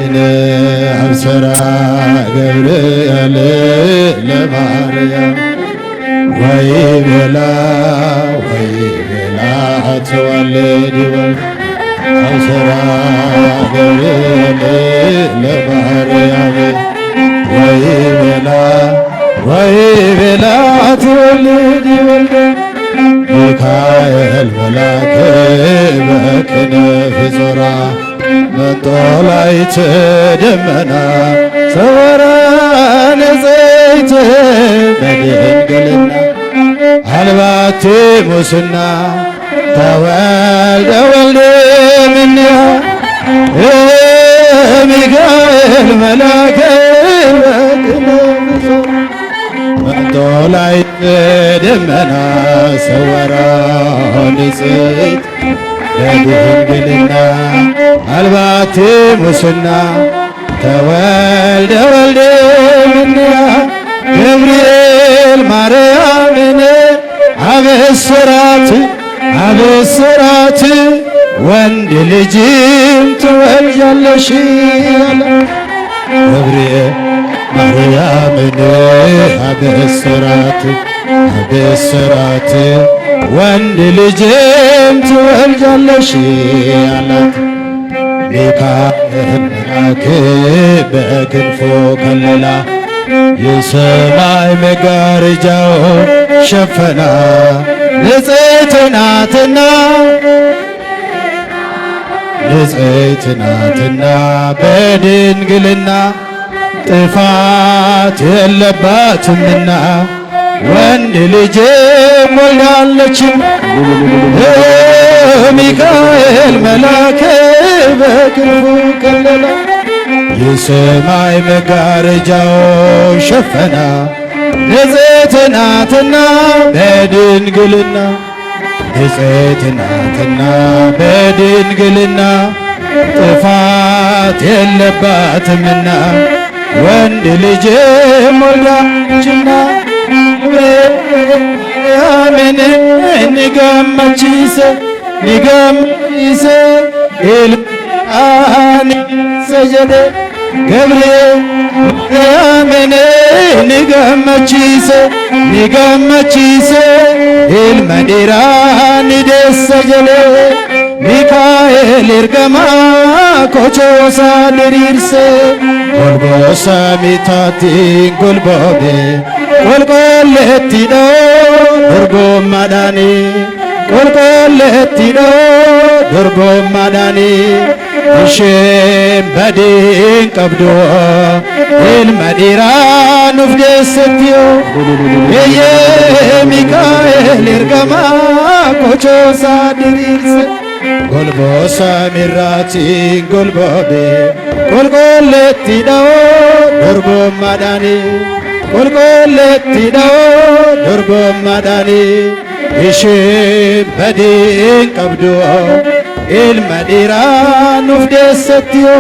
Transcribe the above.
አብሰራ ገብርኤል ለማርያም ወይቤላ ትወልድ አብሰራ ገብርኤል ለማርያም ወይቤላ ትወልድ ሚካኤል መላክ በክንፍ ዞራ መጦ ላይተ ደመና ሰወራ ንጽሕት በድንግልና አልባቲ ሙስና ተወልደ ወልደ እምኔሃ ሚካኤል መላክ በክንፍ ዞራ መጦ ላይተ ደመና ሰወራ ንጽሕት በድንግልና አልባቲ ሙስና ተወልደ ወልደ እምኔሃ ገብርኤል ማርያምን አበሰራት ወንድ ልጅም ትወልጃለሽ አለ። ገብርኤል ማርያምን አበሰራት ወንድ ልጅም ትወልጃለሽ አላት። ሚካኤል መልአክ በክንፉ ከለላ የሰማይ መጋረጃው ሸፈና ንጽሕት ናትና በድንግልና ጥፋት የለባትምና ወንድ ልጅም ወልዳለችም። ሚካኤል መልአክ በክንፉ ከለላ የሰማይ መጋረጃው ሸፈና ንጽሕት ናትና በድንግልና ጥፋት የለባትምና ወንድ ልጅም ወልዳለችና አሜን ንገመቺሰ ኤልአኒ ሰጀደ ገብርኤል አሜን ንገመቺሰ ኤልመዲራኒ ደሰጀለ ሚካኤል ኤርገማ ኮቾሳ ድሪርሴ ጎልጎሳ ሚታቲን ጎልቦቤ ቆልቆሌቲዶ ዶርጎማዳኒ isheen badiin qabdu ilma dhiiraa nuuf deessittiyo yeeyee Mikaa'el ergamaa kochoosaa diriirse golboosaa mirraatiin golboobe golgolleetti dha'oo dorgommaadhaani golgolleetti dha'oo dorgommaadhaani isheen badiin qabdu ilma dhiiraa nuuf deessittiyo